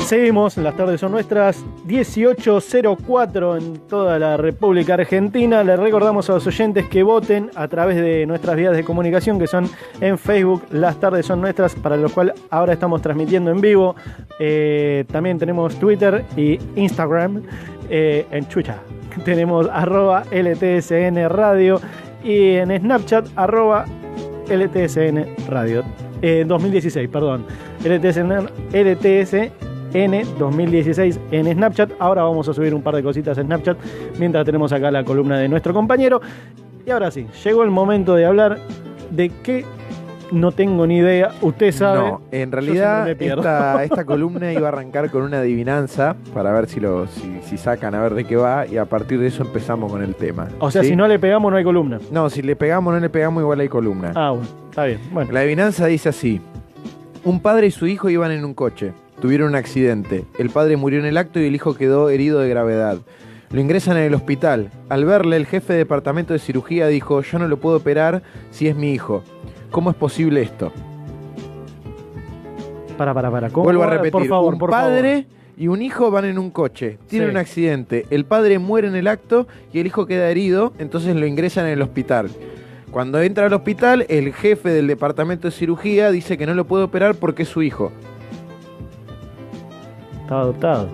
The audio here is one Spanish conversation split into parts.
Seguimos, las tardes son nuestras, 18:04 en toda la República Argentina. Les recordamos a los oyentes que voten a través de nuestras vías de comunicación, que son en Facebook, Las Tardes Son Nuestras, para lo cual ahora estamos transmitiendo en vivo. También tenemos Twitter y Instagram. En Twitter tenemos @LTSN Radio y en Snapchat @LTSN Radio. 2016, perdón. LTSN 2016 en Snapchat. Ahora vamos a subir un par de cositas en Snapchat mientras tenemos acá la columna de nuestro compañero. Y ahora sí, llegó el momento de hablar de qué no tengo ni idea. Usted sabe. No, en realidad esta columna iba a arrancar con una adivinanza para ver si sacan a ver de qué va, y a partir de eso empezamos con el tema. O sea, ¿sí? Si no le pegamos no hay columna. No, si le pegamos o no le pegamos igual hay columna. Ah, bueno, está bien. Bueno. La adivinanza dice así: un padre y su hijo iban en un coche. Tuvieron un accidente. El padre murió en el acto y el hijo quedó herido de gravedad. Lo ingresan en el hospital. Al verle, el jefe de departamento de cirugía dijo: yo no lo puedo operar si es mi hijo. ¿Cómo es posible esto? Para. ¿Cómo? Vuelvo a repetir. Por favor, un padre y un hijo van en un coche. Tienen un accidente. El padre muere en el acto y el hijo queda herido, entonces lo ingresan en el hospital. Cuando entra al hospital, el jefe del departamento de cirugía dice que no lo puede operar porque es su hijo. Estaba adoptado.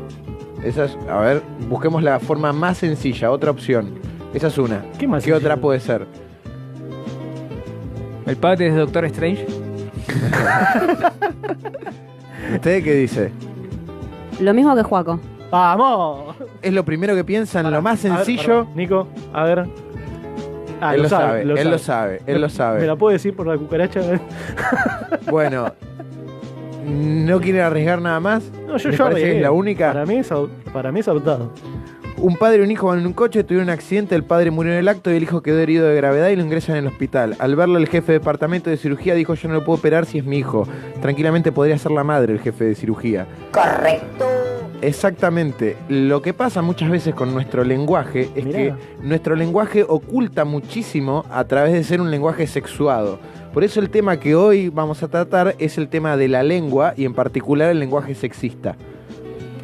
Esa es, a ver, busquemos la forma más sencilla, otra opción. Esa es una. ¿Qué otra puede ser? ¿El padre es Doctor Strange? ¿Usted qué dice? Lo mismo que Juaco. ¡Vamos! Es lo primero que piensan, lo más sencillo. Nico, a ver. Él lo sabe. ¿Me la puedo decir por la cucaracha? Bueno, ¿no quieren arriesgar nada más? No, yo arriesgué. ¿Es la única? Para mí es adoptado. Un padre y un hijo van en un coche, tuvieron un accidente, el padre murió en el acto y el hijo quedó herido de gravedad y lo ingresan en el hospital. Al verlo, el jefe de departamento de cirugía dijo: yo no lo puedo operar si es mi hijo. Tranquilamente podría ser la madre el jefe de cirugía. Correcto. Exactamente. Lo que pasa muchas veces con nuestro lenguaje es que nuestro lenguaje oculta muchísimo a través de ser un lenguaje sexuado. Por eso el tema que hoy vamos a tratar es el tema de la lengua y en particular el lenguaje sexista.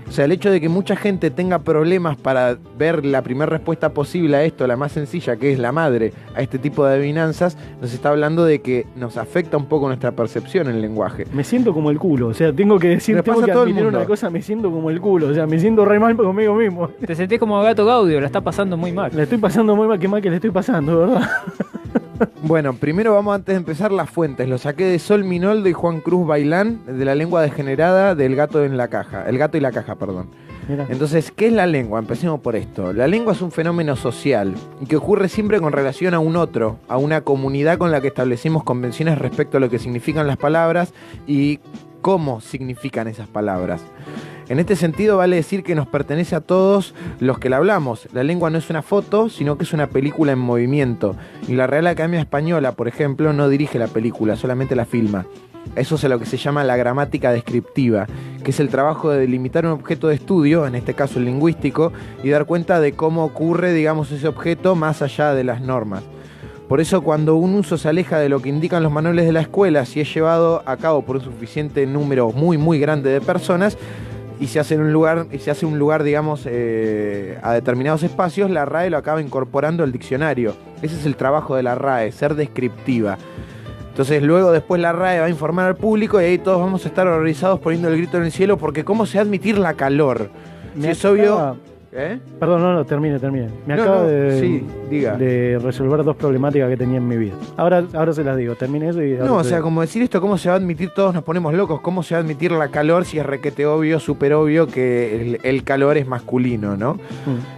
O sea, el hecho de que mucha gente tenga problemas para ver la primera respuesta posible a esto, la más sencilla, que es la madre, a este tipo de adivinanzas, nos está hablando de que nos afecta un poco nuestra percepción en el lenguaje. Me siento como el culo, o sea, tengo que admitir una cosa, me siento como el culo, o sea, me siento re mal conmigo mismo. Te sentís como Gato Gaudio, la está pasando muy mal. La estoy pasando muy mal, qué mal que le estoy pasando, ¿verdad? Bueno, primero vamos, antes de empezar, las fuentes. Lo saqué de Sol Minoldo y Juan Cruz Bailán, de La lengua degenerada del gato en la caja. El gato y la caja, perdón. Mirá. Entonces, ¿qué es la lengua? Empecemos por esto. La lengua es un fenómeno social y que ocurre siempre con relación a un otro, a una comunidad con la que establecimos convenciones respecto a lo que significan las palabras y cómo significan esas palabras. En este sentido vale decir que nos pertenece a todos los que la hablamos. La lengua no es una foto, sino que es una película en movimiento. Y la Real Academia Española, por ejemplo, no dirige la película, solamente la filma. Eso es a lo que se llama la gramática descriptiva, que es el trabajo de delimitar un objeto de estudio, en este caso el lingüístico, y dar cuenta de cómo ocurre, digamos, ese objeto más allá de las normas. Por eso, cuando un uso se aleja de lo que indican los manuales de la escuela, si es llevado a cabo por un suficiente número muy grande de personas, y se hace un lugar, digamos, a determinados espacios, la RAE lo acaba incorporando al diccionario. Ese es el trabajo de la RAE, ser descriptiva. Entonces luego después la RAE va a informar al público y ahí todos vamos a estar horrorizados poniendo el grito en el cielo porque ¿cómo se va a admitir la calor? Si es obvio... ¿Eh? Perdón, no, termine. Me acabo de resolver dos problemáticas que tenía en mi vida. Ahora se las digo, termine eso y... No, o sea, como decir esto, ¿cómo se va a admitir? Todos nos ponemos locos. ¿Cómo se va a admitir la calor si es requete obvio, súper obvio que el calor es masculino, ¿no?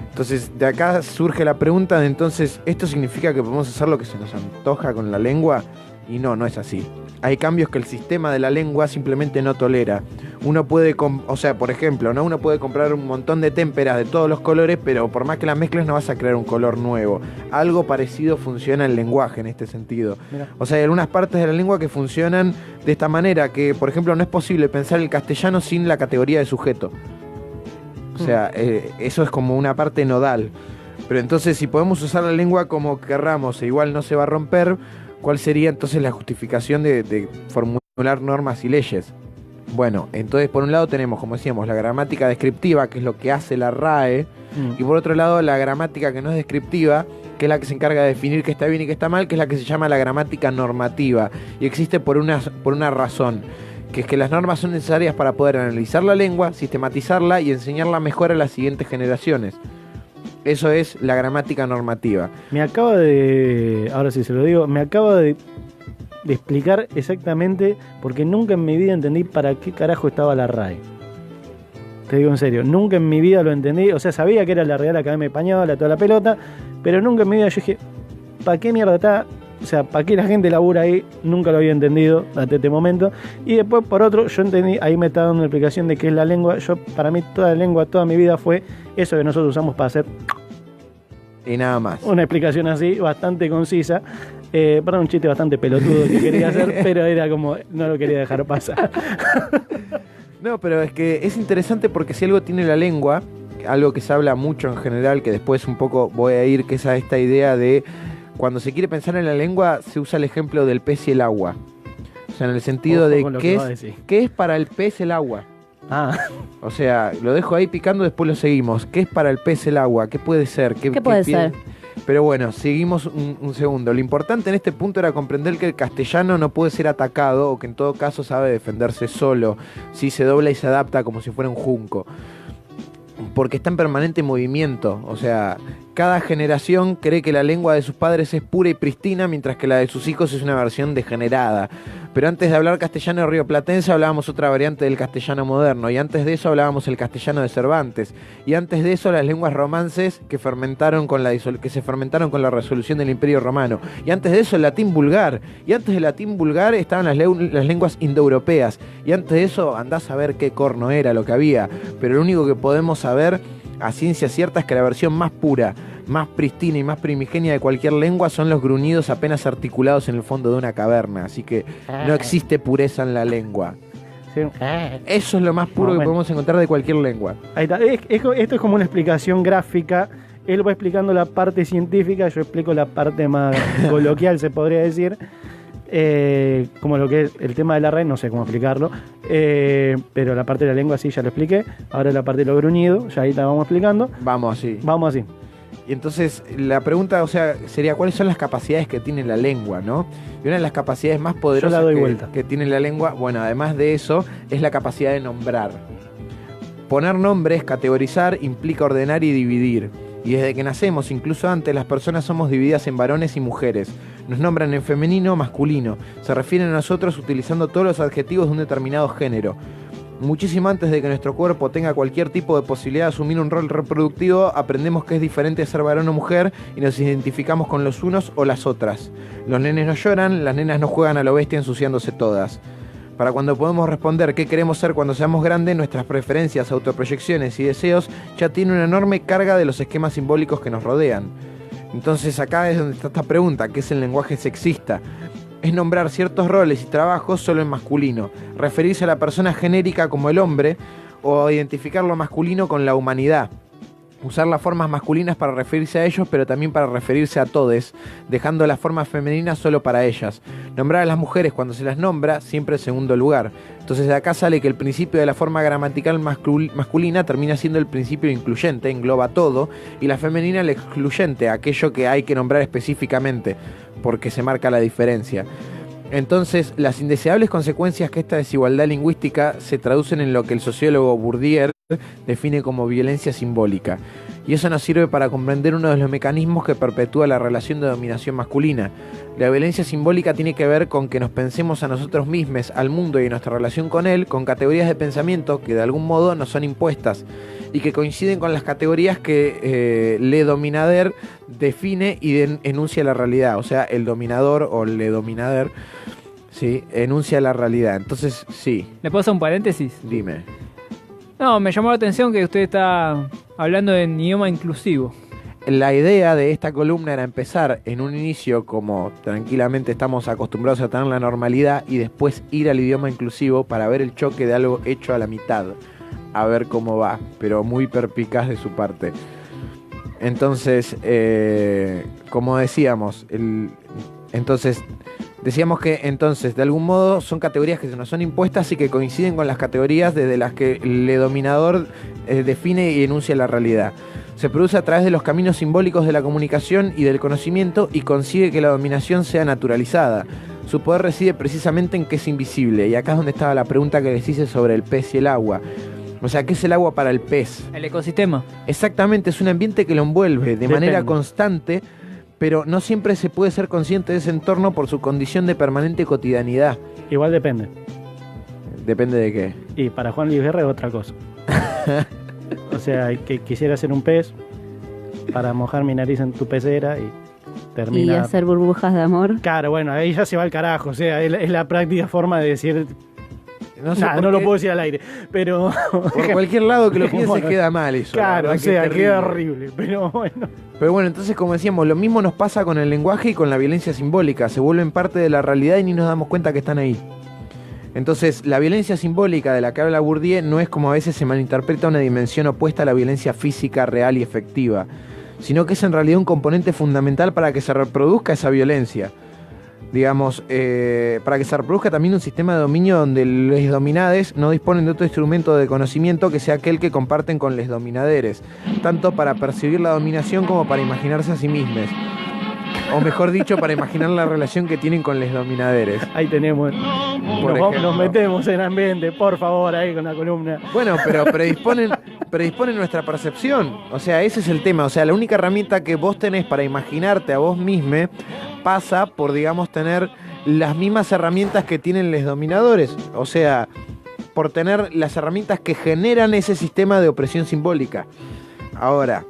Entonces, de acá surge la pregunta de entonces, ¿esto significa que podemos hacer lo que se nos antoja con la lengua? Y no es así. Hay cambios que el sistema de la lengua simplemente no tolera. Uno puede, por ejemplo, ¿no? Uno puede comprar un montón de témperas de todos los colores, pero por más que las mezcles no vas a crear un color nuevo. Algo parecido funciona el lenguaje en este sentido. Mirá. O sea, hay algunas partes de la lengua que funcionan de esta manera, que por ejemplo no es posible pensar el castellano sin la categoría de sujeto. O sea, eso es como una parte nodal. Pero entonces, si podemos usar la lengua como querramos e igual no se va a romper, ¿cuál sería entonces la justificación de formular formular normas y leyes. Bueno, entonces por un lado tenemos, como decíamos, la gramática descriptiva, que es lo que hace la RAE, y por otro lado la gramática que no es descriptiva, que es la que se encarga de definir qué está bien y qué está mal, que es la que se llama la gramática normativa, y existe por una razón, que es que las normas son necesarias para poder analizar la lengua, sistematizarla y enseñarla mejor a las siguientes generaciones. Eso es la gramática normativa. Ahora sí se lo digo, me acaba de explicar exactamente, porque nunca en mi vida entendí para qué carajo estaba la RAE. Te digo en serio, nunca en mi vida lo entendí. O sea, sabía que era la Real Academia Española, toda la pelota, pero nunca en mi vida yo dije, ¿para qué mierda está? O sea, ¿para qué la gente labura ahí? Nunca lo había entendido hasta este momento. Y después, por otro, yo entendí, ahí me está dando una explicación de qué es la lengua. Para mí, toda la lengua, toda mi vida fue eso que nosotros usamos para hacer. Y nada más. Una explicación así, bastante concisa. Perdón, un chiste bastante pelotudo que quería hacer, pero era como, no lo quería dejar pasar. No, pero es que es interesante porque si algo tiene la lengua, algo que se habla mucho en general, que después un poco voy a ir, que es a esta idea de cuando se quiere pensar en la lengua, se usa el ejemplo del pez y el agua. O sea, en el sentido Ojo de qué es para el pez el agua. Ah. O sea, lo dejo ahí picando, después lo seguimos. ¿Qué es para el pez el agua? ¿Qué puede ser? ¿Qué puede ser? Pero bueno, seguimos un segundo. Lo importante en este punto era comprender que el castellano no puede ser atacado, o que en todo caso sabe defenderse solo, si se dobla y se adapta como si fuera un junco. Porque está en permanente movimiento. O sea, cada generación cree que la lengua de sus padres es pura y pristina, mientras que la de sus hijos es una versión degenerada. Pero antes de hablar castellano rioplatense hablábamos otra variante del castellano moderno, y antes de eso hablábamos el castellano de Cervantes, y antes de eso las lenguas romances que se fermentaron con la resolución del Imperio Romano, y antes de eso el latín vulgar, y antes del latín vulgar estaban las lenguas indoeuropeas, y antes de eso andás a ver qué corno era lo que había, pero lo único que podemos saber a ciencia cierta es que la versión más pura, más pristina y más primigenia de cualquier lengua son los gruñidos apenas articulados en el fondo de una caverna. Así que no existe pureza en la lengua. Sí. Eso es lo más puro que podemos encontrar de cualquier lengua. Ahí está. Esto es como una explicación gráfica. Él va explicando la parte científica, yo explico la parte más coloquial, se podría decir. Como lo que es el tema de la red, no sé cómo explicarlo, pero la parte de la lengua sí ya lo expliqué. Ahora la parte de los gruñidos, ya ahí la vamos explicando. Vamos así. Y entonces la pregunta, o sea, sería ¿cuáles son las capacidades que tiene la lengua, no? Y una de las capacidades más poderosas que tiene la lengua, bueno, además de eso, es la capacidad de nombrar. Poner nombres, categorizar, implica ordenar y dividir. Y desde que nacemos, incluso antes, las personas somos divididas en varones y mujeres. Nos nombran en femenino o masculino. Se refieren a nosotros utilizando todos los adjetivos de un determinado género. Muchísimo antes de que nuestro cuerpo tenga cualquier tipo de posibilidad de asumir un rol reproductivo, aprendemos que es diferente ser varón o mujer y nos identificamos con los unos o las otras. Los nenes no lloran, las nenas no juegan a lo bestia ensuciándose todas. Para cuando podemos responder qué queremos ser cuando seamos grandes, nuestras preferencias, autoproyecciones y deseos ya tienen una enorme carga de los esquemas simbólicos que nos rodean. Entonces acá es donde está esta pregunta, ¿qué es el lenguaje sexista? Es nombrar ciertos roles y trabajos solo en masculino, referirse a la persona genérica como el hombre o identificar lo masculino con la humanidad. Usar las formas masculinas para referirse a ellos, pero también para referirse a todes, dejando las formas femeninas solo para ellas. Nombrar a las mujeres cuando se las nombra, siempre en segundo lugar. Entonces de acá sale que el principio de la forma gramatical masculina termina siendo el principio incluyente, engloba todo, y la femenina el excluyente, aquello que hay que nombrar específicamente, porque se marca la diferencia. Entonces, las indeseables consecuencias que esta desigualdad lingüística se traducen en lo que el sociólogo Bourdieu define como violencia simbólica. Y eso nos sirve para comprender uno de los mecanismos que perpetúa la relación de dominación masculina. La violencia simbólica tiene que ver con que nos pensemos a nosotros mismos, al mundo y en nuestra relación con él, con categorías de pensamiento que de algún modo nos son impuestas y que coinciden con las categorías que le dominader define y enuncia la realidad. O sea, el dominador o le dominader, sí, enuncia la realidad. Entonces, sí. ¿Le puedo hacer un paréntesis? Dime. No, me llamó la atención que usted está hablando en idioma inclusivo. La idea de esta columna era empezar en un inicio como tranquilamente estamos acostumbrados a tener la normalidad y después ir al idioma inclusivo para ver el choque de algo hecho a la mitad, a ver cómo va, pero muy perspicaz de su parte. Entonces, como decíamos, entonces Decíamos que entonces, de algún modo, son categorías que nos son impuestas y que coinciden con las categorías desde las que el dominador define y enuncia la realidad. Se produce a través de los caminos simbólicos de la comunicación y del conocimiento y consigue que la dominación sea naturalizada. Su poder reside precisamente en que es invisible. Y acá es donde estaba la pregunta que les hice sobre el pez y el agua. O sea, ¿qué es el agua para el pez? El ecosistema. Exactamente, es un ambiente que lo envuelve de manera constante, pero no siempre se puede ser consciente de ese entorno por su condición de permanente cotidianidad. Igual depende. ¿Depende de qué? Y para Juan Luis Guerra es otra cosa. O sea, que quisiera ser un pez para mojar mi nariz en tu pecera y termina... Y hacer burbujas de amor. Claro, bueno, ahí ya se va al carajo. O sea, es la práctica forma de decir... No sé Nah, por no lo qué. puedo decir al aire, pero... Por cualquier lado que lo pienses Bueno, queda mal eso. la Claro, verdad o que sea, es queda terrible. horrible, pero bueno. Pero bueno, entonces como decíamos, lo mismo nos pasa con el lenguaje y con la violencia simbólica. Se vuelven parte de la realidad y ni nos damos cuenta que están ahí. Entonces, la violencia simbólica de la que habla Bourdieu no es como a veces se malinterpreta una dimensión opuesta a la violencia física real y efectiva, sino que es en realidad un componente fundamental para que se reproduzca esa violencia. Digamos, para que se reproduzca también un sistema de dominio donde los dominades no disponen de otro instrumento de conocimiento que sea aquel que comparten con los dominadores, tanto para percibir la dominación como para imaginarse a sí mismos. O mejor dicho, para imaginar la relación que tienen con los dominadores. Ahí tenemos. Por ejemplo. Nos metemos en ambiente, por favor, ahí con la columna. Bueno, pero predisponen nuestra percepción. O sea, ese es el tema. O sea, la única herramienta que vos tenés para imaginarte a vos mismo pasa por, digamos, tener las mismas herramientas que tienen los dominadores. O sea, por tener las herramientas que generan ese sistema de opresión simbólica. Ahora,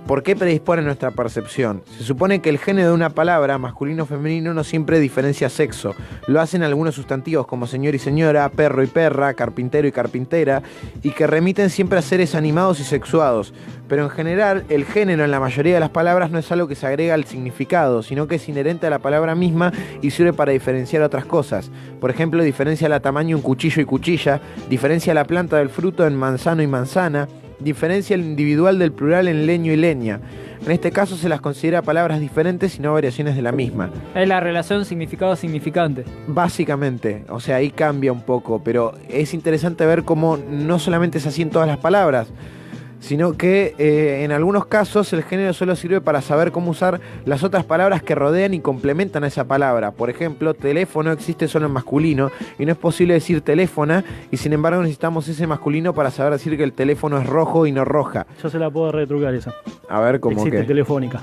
¿por qué predispone nuestra percepción? Se supone que el género de una palabra, masculino o femenino, no siempre diferencia sexo. Lo hacen algunos sustantivos como señor y señora, perro y perra, carpintero y carpintera, y que remiten siempre a seres animados y sexuados. Pero en general, el género en la mayoría de las palabras no es algo que se agrega al significado, sino que es inherente a la palabra misma y sirve para diferenciar otras cosas. Por ejemplo, diferencia la tamaño en cuchillo y cuchilla, diferencia la planta del fruto en manzano y manzana, diferencia el individual del plural en leño y leña. En este caso se las considera palabras diferentes y no variaciones de la misma. Es la relación significado-significante. Básicamente, o sea, ahí cambia un poco, pero es interesante ver cómo no solamente es así en todas las palabras, sino que en algunos casos el género solo sirve para saber cómo usar las otras palabras que rodean y complementan a esa palabra. Por ejemplo, teléfono existe solo en masculino y no es posible decir teléfona, y sin embargo necesitamos ese masculino para saber decir que el teléfono es rojo y no roja. Yo se la puedo retrucar esa. A ver, ¿cómo Existe que? telefónica.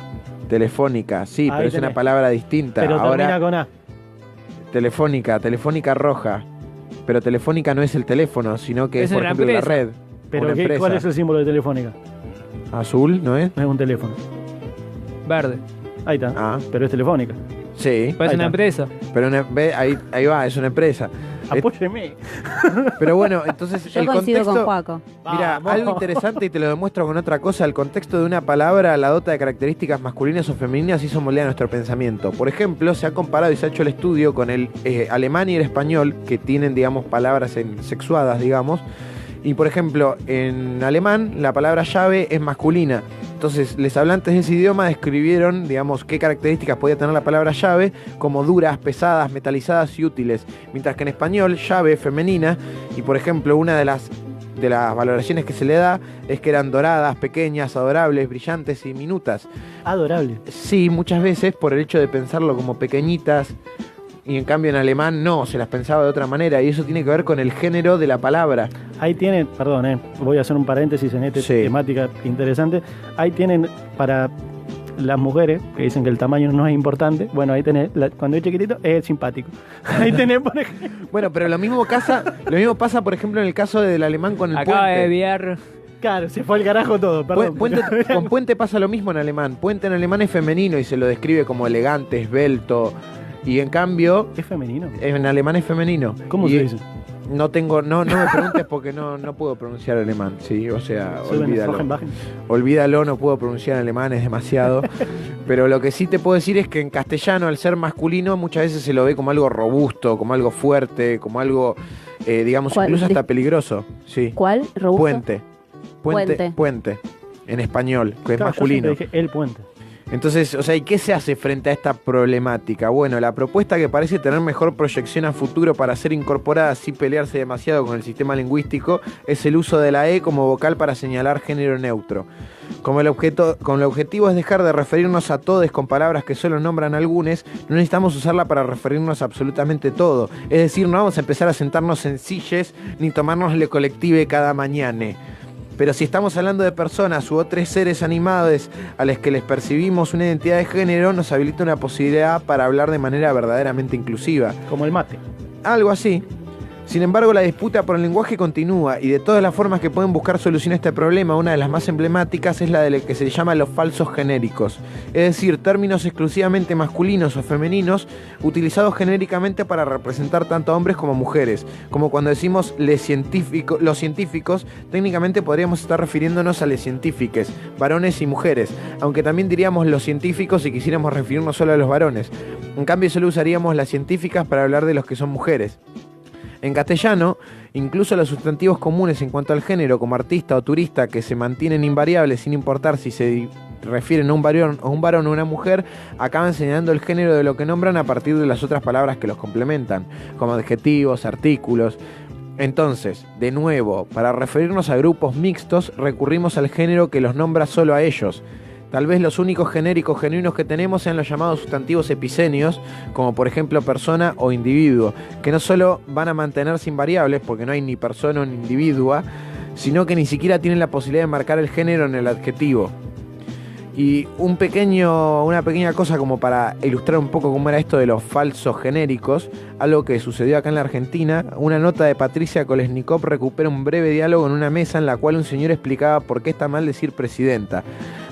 Telefónica, sí, Ahí pero es una tenés. palabra distinta. Pero termina Ahora, con A. telefónica roja. Pero telefónica no es el teléfono, sino que es, Es por una ejemplo, la Pero empresa. red. Una empresa. ¿cuál es el símbolo de telefónica? Azul, ¿no es? No es un teléfono. Verde. Ahí está. Ah. Pero es telefónica. Sí, Pues Ahí es una está. empresa. pero ahí va, es una empresa. Apóyeme. Pero bueno, entonces Yo el coincido contexto... con Juaco. Mira, Vamos. algo interesante y te lo demuestro con otra cosa. El contexto de una palabra la dota de características masculinas o femeninas y eso moldea nuestro pensamiento. Por ejemplo, se ha comparado y se ha hecho el estudio con el alemán y el español, que tienen, digamos, palabras sexuadas, digamos. Y por ejemplo, en alemán la palabra llave es masculina. Entonces, los hablantes de ese idioma describieron, digamos, qué características podía tener la palabra llave, como duras, pesadas, metalizadas y útiles. Mientras que en español, llave es femenina, y por ejemplo, una de las valoraciones que se le da es que eran doradas, pequeñas, adorables, brillantes y minutas. Adorable. Sí, muchas veces por el hecho de pensarlo como pequeñitas, y en cambio en alemán no, se las pensaba de otra manera, y eso tiene que ver con el género de la palabra. Ahí tienen, perdón, voy a hacer un paréntesis en esta Sí. temática interesante. Ahí tienen para las mujeres que dicen que el tamaño no es importante. Bueno, ahí tenés, cuando es chiquitito es simpático. Ahí tenés, por ejemplo. Bueno, pero lo mismo pasa, por ejemplo, en el caso del alemán con el Acaba de puente. enviar. Claro, se fue al carajo todo, perdón. Con puente pasa lo mismo en alemán. Puente en alemán es femenino y se lo describe como elegante, esbelto. Y en cambio, ¿Es femenino? en alemán es femenino. ¿Cómo Y se dice? No me preguntes porque no puedo pronunciar alemán, sí, o sea, olvídalo. Olvídalo, no puedo pronunciar alemán, es demasiado. Pero lo que sí te puedo decir es que en castellano, al ser masculino, muchas veces se lo ve como algo robusto, como algo fuerte, como algo, digamos, ¿Cuál? incluso hasta peligroso. Sí. ¿Cuál? ¿Robusto? Puente. En español, que es Claro, yo masculino. siempre dije el puente. Entonces, o sea, ¿y qué se hace frente a esta problemática? Bueno, la propuesta que parece tener mejor proyección a futuro para ser incorporada sin pelearse demasiado con el sistema lingüístico es el uso de la E como vocal para señalar género neutro. Como el objetivo es dejar de referirnos a todes con palabras que solo nombran algunos, no necesitamos usarla para referirnos a absolutamente todo. Es decir, no vamos a empezar a sentarnos en silles ni tomarnos le colective cada mañana. Pero si estamos hablando de personas u otros seres animados a los que les percibimos una identidad de género, nos habilita una posibilidad para hablar de manera verdaderamente inclusiva. Como el mate. Algo así. Sin embargo, la disputa por el lenguaje continúa y de todas las formas que pueden buscar solución a este problema, una de las más emblemáticas es la de lo que se llama los falsos genéricos, es decir, términos exclusivamente masculinos o femeninos utilizados genéricamente para representar tanto a hombres como mujeres, como cuando decimos los científicos, técnicamente podríamos estar refiriéndonos a les científiques, varones y mujeres, aunque también diríamos los científicos si quisiéramos referirnos solo a los varones. En cambio, solo usaríamos las científicas para hablar de los que son mujeres. En castellano, incluso los sustantivos comunes en cuanto al género, como artista o turista, que se mantienen invariables sin importar si se refieren a un varón o una mujer, acaban señalando el género de lo que nombran a partir de las otras palabras que los complementan, como adjetivos, artículos. Entonces, de nuevo, para referirnos a grupos mixtos, recurrimos al género que los nombra solo a ellos. Tal vez los únicos genéricos genuinos que tenemos sean los llamados sustantivos epicénios, como por ejemplo persona o individuo, que no solo van a mantenerse invariables, porque no hay ni persona ni individua, sino que ni siquiera tienen la posibilidad de marcar el género en el adjetivo. Y una pequeña cosa como para ilustrar un poco cómo era esto de los falsos genéricos, algo que sucedió acá en la Argentina. Una nota de Patricia Kolesnikov recupera un breve diálogo en una mesa en la cual un señor explicaba por qué está mal decir presidenta.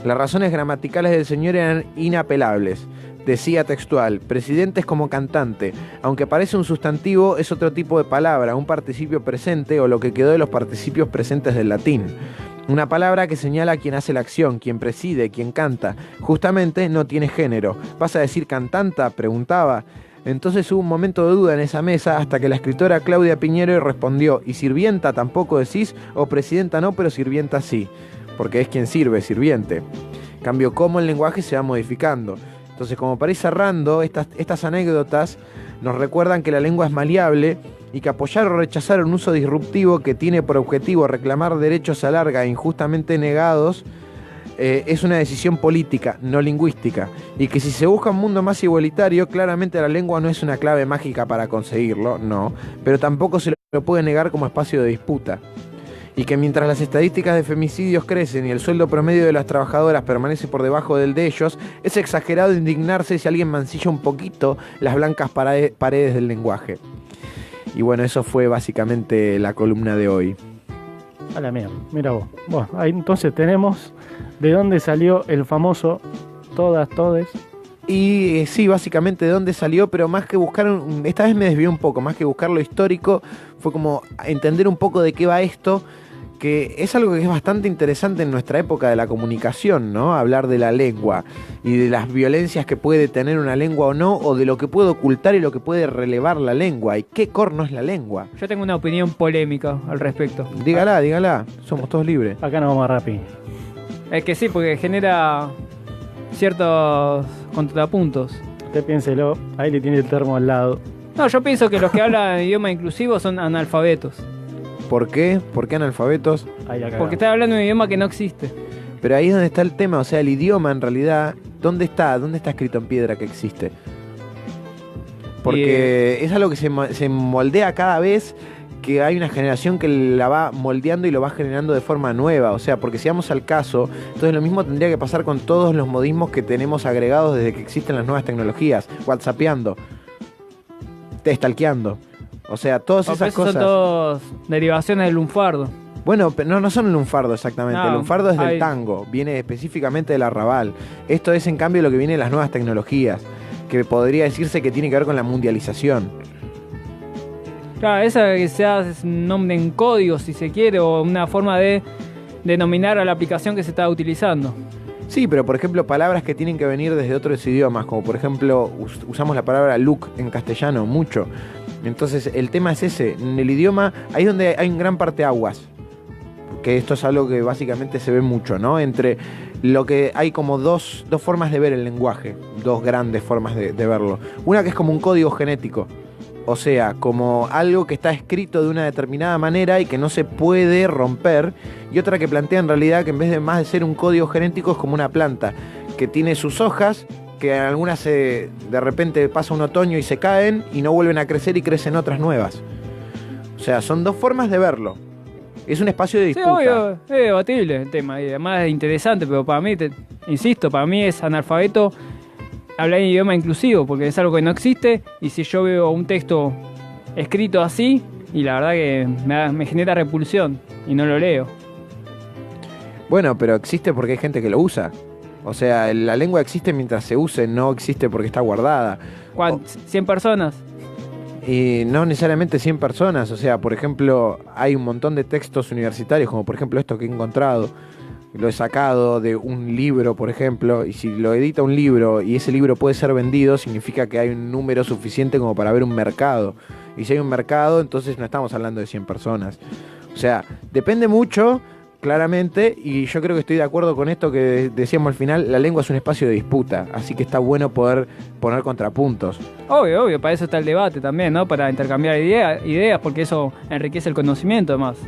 Las razones gramaticales del señor eran inapelables. Decía textual: presidente es como cantante, aunque parece un sustantivo, es otro tipo de palabra, un participio presente o lo que quedó de los participios presentes del latín. Una palabra que señala a quien hace la acción, quien preside, quien canta. Justamente no tiene género. ¿Vas a decir cantanta?, preguntaba. Entonces hubo un momento de duda en esa mesa hasta que la escritora Claudia Piñero respondió: ¿y sirvienta tampoco decís? O presidenta no, pero sirvienta sí. Porque es quien sirve, sirviente. Cambio cómo el lenguaje se va modificando. Entonces, como para ir cerrando, estas anécdotas nos recuerdan que la lengua es maleable y que apoyar o rechazar un uso disruptivo que tiene por objetivo reclamar derechos a larga e injustamente negados es una decisión política, no lingüística, y que si se busca un mundo más igualitario, claramente la lengua no es una clave mágica para conseguirlo, no, pero tampoco se lo puede negar como espacio de disputa. Y que mientras las estadísticas de femicidios crecen y el sueldo promedio de las trabajadoras permanece por debajo del de ellos, es exagerado indignarse si alguien mancilla un poquito las blancas paredes del lenguaje. Y bueno, eso fue básicamente la columna de hoy. A la mierda, mira vos. Bueno, ahí entonces tenemos de dónde salió el famoso todas, todes. Y sí, básicamente de dónde salió, pero más que buscar, esta vez me desvió un poco, más que buscar lo histórico, fue como entender un poco de qué va esto, que es algo que es bastante interesante en nuestra época de la comunicación, ¿no? Hablar de la lengua y de las violencias que puede tener una lengua o no, o de lo que puede ocultar y lo que puede relevar la lengua, y qué corno es la lengua. Yo tengo una opinión polémica al respecto. Dígala, somos todos libres. Acá nos vamos a rápido. Es que sí, porque genera ciertos contrapuntos. Usted piénselo, ahí le tiene el termo al lado. No, yo pienso que los que hablan idioma inclusivo son analfabetos. ¿Por qué? ¿Por qué analfabetos? Ahí la cagamos. Porque está hablando de un idioma que no existe. Pero ahí es donde está el tema, o sea, el idioma en realidad, ¿dónde está? ¿Dónde está escrito en piedra que existe? Porque es algo que se moldea cada vez que hay una generación que la va moldeando y lo va generando de forma nueva. O sea, porque si vamos al caso, entonces lo mismo tendría que pasar con todos los modismos que tenemos agregados desde que existen las nuevas tecnologías. WhatsAppeando, stalkeando. O sea, todas esas cosas. Son todas derivaciones del lunfardo. Bueno, pero no son el lunfardo exactamente. No, el lunfardo es del tango, viene específicamente del arrabal. Esto es en cambio lo que viene de las nuevas tecnologías, que podría decirse que tiene que ver con la mundialización. Claro, esa que se hace un nombre en código, si se quiere, o una forma de denominar a la aplicación que se está utilizando. Sí, pero por ejemplo palabras que tienen que venir desde otros idiomas, como por ejemplo usamos la palabra look en castellano mucho. Entonces el tema es ese, en el idioma ahí es donde hay en gran parte aguas, que esto es algo que básicamente se ve mucho, ¿no? Entre lo que hay como dos formas de ver el lenguaje, dos grandes formas de verlo. Una que es como un código genético, o sea, como algo que está escrito de una determinada manera y que no se puede romper, y otra que plantea en realidad que en vez de más de ser un código genético es como una planta, que tiene sus hojas, que algunas de repente pasa un otoño y se caen y no vuelven a crecer y crecen otras nuevas. O sea, son dos formas de verlo. Es un espacio de disputa. Sí, obvio, es debatible el tema, y además es interesante, pero para mí, insisto, para mí es analfabeto hablar en idioma inclusivo, porque es algo que no existe, y si yo veo un texto escrito así, y la verdad que me genera repulsión, y no lo leo. Bueno, pero existe porque hay gente que lo usa. O sea, la lengua existe mientras se use, no existe porque está guardada. ¿100 personas? Y no necesariamente 100 personas. O sea, por ejemplo, hay un montón de textos universitarios, como por ejemplo esto que he encontrado. Lo he sacado de un libro, por ejemplo, y si lo edita un libro y ese libro puede ser vendido, significa que hay un número suficiente como para ver un mercado. Y si hay un mercado, entonces no estamos hablando de 100 personas. O sea, depende mucho, claramente, y yo creo que estoy de acuerdo con esto que decíamos al final, la lengua es un espacio de disputa, así que está bueno poder poner contrapuntos. Obvio, para eso está el debate también, ¿no? Para intercambiar ideas, porque eso enriquece el conocimiento además.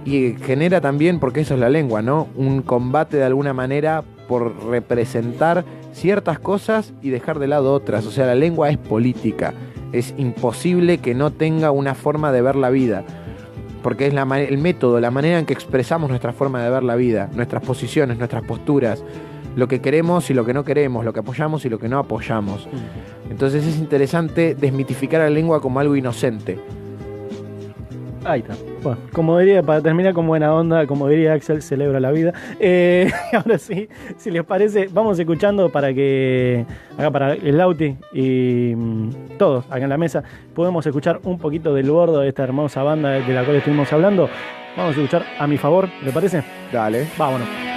Y genera también, porque eso es la lengua, ¿no? Un combate de alguna manera por representar ciertas cosas y dejar de lado otras. O sea, la lengua es política. Es imposible que no tenga una forma de ver la vida. Porque es el método, la manera en que expresamos nuestra forma de ver la vida, nuestras posiciones, nuestras posturas, lo que queremos y lo que no queremos, lo que apoyamos y lo que no apoyamos. Entonces es interesante desmitificar la lengua como algo inocente. Ahí está. Bueno, como diría, para terminar con buena onda, como diría Axel, celebra la vida. Ahora sí, si les parece, vamos escuchando para que acá para el Lauti y todos acá en la mesa podemos escuchar un poquito del gordo de esta hermosa banda de la cual estuvimos hablando. Vamos a escuchar A Mi Favor, ¿le parece? Dale. Vámonos.